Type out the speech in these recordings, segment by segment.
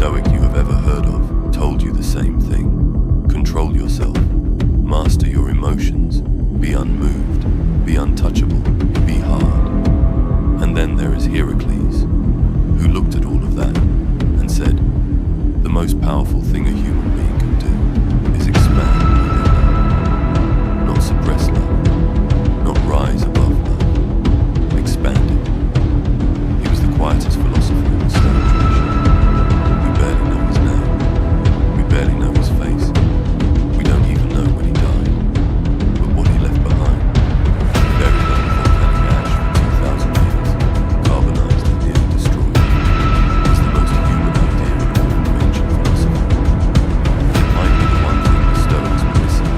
Stoic you have ever heard of told you the same thing. Control yourself, master your emotions, be unmoved, be untouchable, be hard. And then there is Hierocles, who looked at all of that and said, the most powerful thing a human being can do is expand within love, not suppress love, not rise above love, expand it. He was the quietest philosopher in the Stoic tradition. We barely know his name, we barely know his face, we don't even know when he died, but what he left behind, buried under volcanic ash for 2,000 years, carbonized and nearly destroyed, is the most human idea in all ancient philosophy. It might be the one thing the Stoics were missing.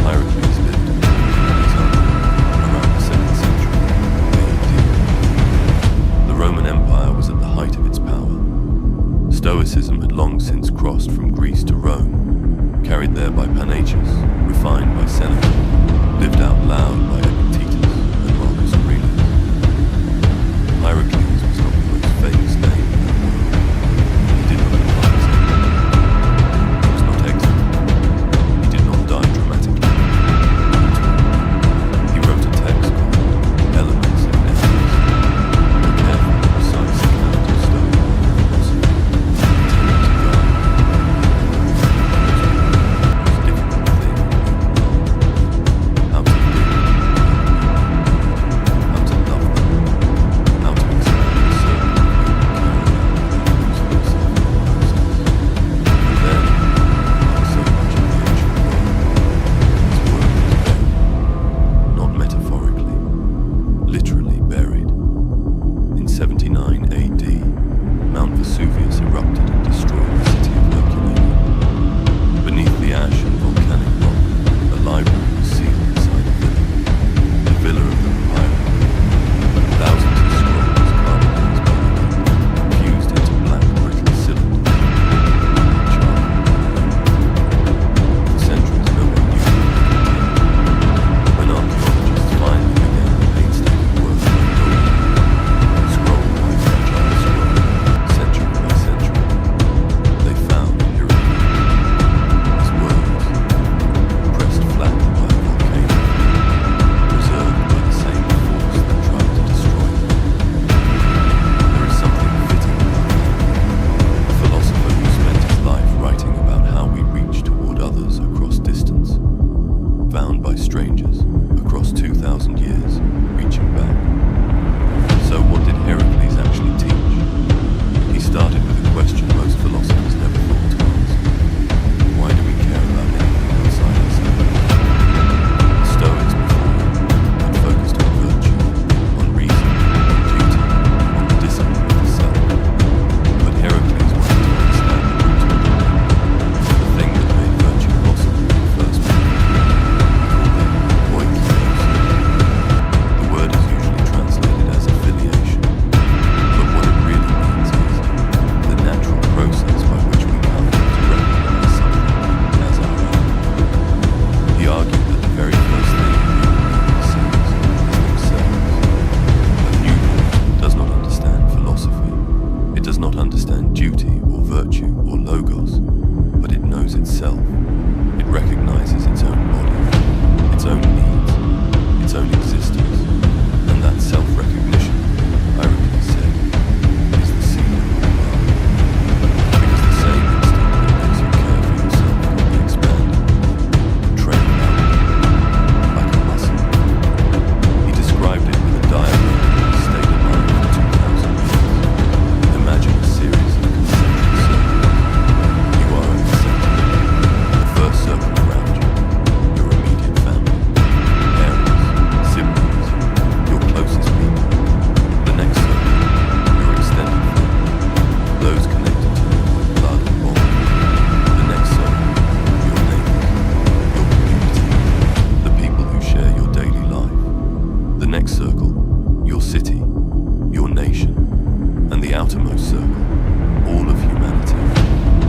Hierocles lived in around the 2nd century AD. The Roman Empire was at the height of its power. Stoicism had long since crossed from Greece to Rome, carried there by Panaetius, refined by Seneca, lived out loud by Epictetus and Marcus Aurelius. Hierocles was not the most famous name in the world. He did not advise anyone. He was not excellent. He did not die dramatically. He wrote a text called Elements of Ethics, a careful, precise account of Stoic philosophy, intended to guide how to live, how to love them, how to expand the circle of human and then, like so much of the ancient world, his work was buried, not metaphorically, literally buried. In 79 AD, Mount Vesuvius erupted and destroyed the city of Herculaneum. Beneath the ash and volcanic rock, a library was sealed inside a villa. The villa of the papyrus. Thousands of scrolls carbonized by the heat, fused into black brittle cylinders. Charred. For centuries no one knew what it contained. When archaeologists finally began the painstaking work of unearthing, scroll by fragile scroll, century by century, they found Hierocles. His words, pressed flat by a volcano, preserved by the same force that tried to destroy them. There is something fitting about that. A philosopher who spent his life writing about how we reach toward others across distance, found by strangers across 2,000 years, reaching back. So what did Hierocles actually teach? He started with a question most philosophers never thought to ask. Why do we care about anything outside ourselves? The Stoics before him had focused on virtue, on reason, on duty, on the discipline of the self. But Hierocles wanted to understand the root of it, the thing that made virtue possible in the first place. He called it quietest. The word is usually translated as affiliation, but what it really means is the natural process by which we come to recognize something as our own. He argued that the very first thing a human being sees is themselves. A newborn does not understand philosophy. It does not understand duty or virtue or logos, but it knows itself. It recognizes its own body, its own needs, its own existence, and that self-recognition, Hierocles said, is the seed of all love. Because the same instinct that makes you care for yourself can be expanded, trained out, like a muscle. He described it with a diagram that stayed alive for 2,000 years. Imagine a series of concentric circles. You are at the center. The first circle around you, your immediate family, parents, siblings, your closest people. The next circle, your extended family, those connected to you by blood or bond. The next circle, your neighbors, your community, the people who share your daily life. The next circle, your city, your nation, and the outermost circle, all of humanity,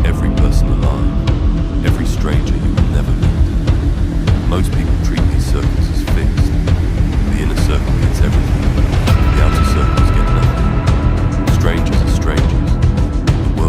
every person alive, every stranger you will never meet. Most people treat these circles as fixed. The inner circle gets everything, the outer circles get nothing. Strangers are strangers. The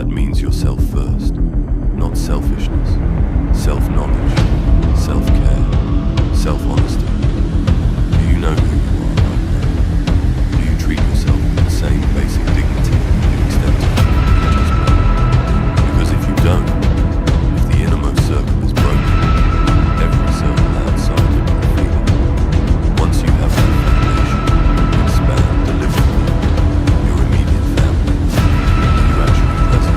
That means yourself first, not selfishness, self-knowledge, self-care, self-honesty. Do you know who you are right now? Do you treat yourself with the same basic dignity you extend to others? Because if you don't, if the innermost circle is broken, every circle outside it will feel it. Once you have that foundation, expand deliberately your immediate family. Are you actually present?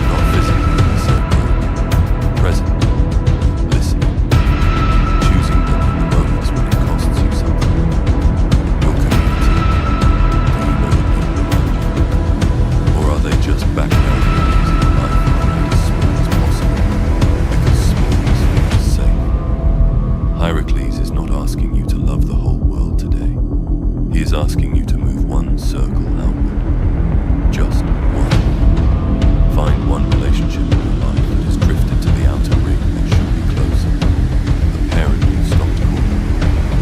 Not physically in the same room. Present. Listening. Choosing them in the moments when it costs you something. Your community. Do you know the people around you? Or are they just background noise in life made as small as possible? Because small is safe. Hierocles is not asking you to love the whole world today. He is asking you to move one circle outward. Just one. Find one relationship in your life that has drifted to the outer ring that should be closer. The parent you stopped calling.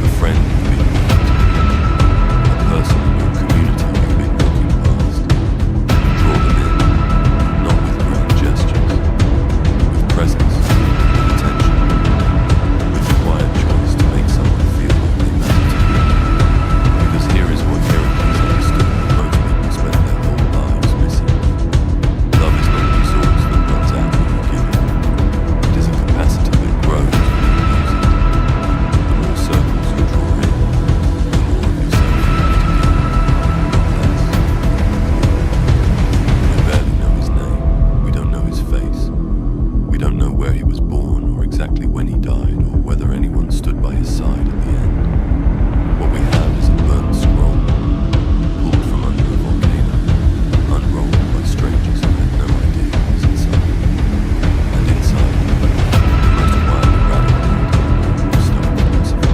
The friend you've been meaning to. A person in your community you've been walking past. Draw them in, not with grand gestures, with presence, with attention, with the quiet choice to make someone feel like they matter to you. Because here is what Hierocles understood that most people spend their whole lives missing. Love is not a resource that runs out when you give it. It is a capacity that grows when you use it. The more circles you draw in, the more of yourself you have to give, not less. We barely know his name. We don't know his face. We don't know where he was born or exactly when he died or whether anyone stood by his side at the end. What we have is a burnt scroll, pulled from under a volcano, unrolled by strangers who had no idea what was inside. And inside, the most wild and radical idea of Stoic philosophy,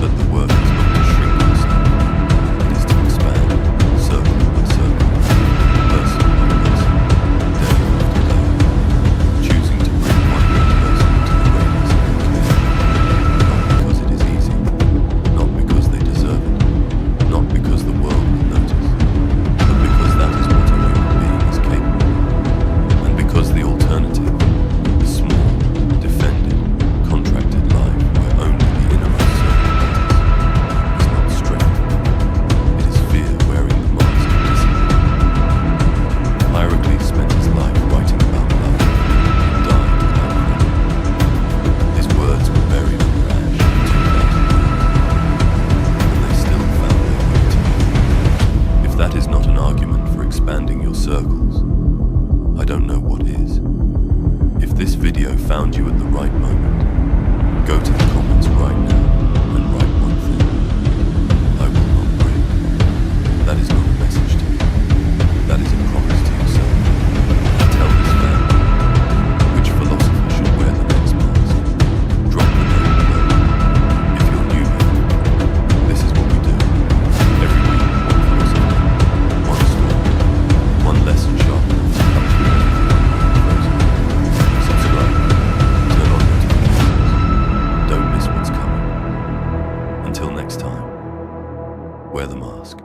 that the work is not to shrink yourself, it is to expand, circle by circle, person by person, day after day, choosing to bring one more person into the radius of your care, not because it is easy, not because they deserve it, not because the world will notice, but because that is what a human being is capable of, and because the alternative, the small, defended, contracted life where only the innermost circle matters, is not strength, it is fear wearing the mask of discipline. Hierocles spent his life writing about love and died without credit. His words were buried in ash for 2,000 years, and they still found their way to you. If that is not an argument for expanding your circles, I don't know what is. If this video found you at the right moment, go to the comments right now and write one thing. I will not break. That is not a message to you. That is a promise to yourself. Tell this family. Which philosopher should wear the next mask? Drop the name below. If you're new here, this is what we do. Every week, one philosopher, one story, one lesson sharp enough to cut through everything. Subscribe, turn on notifications. Don't miss what's coming. Until next time, wear the mask.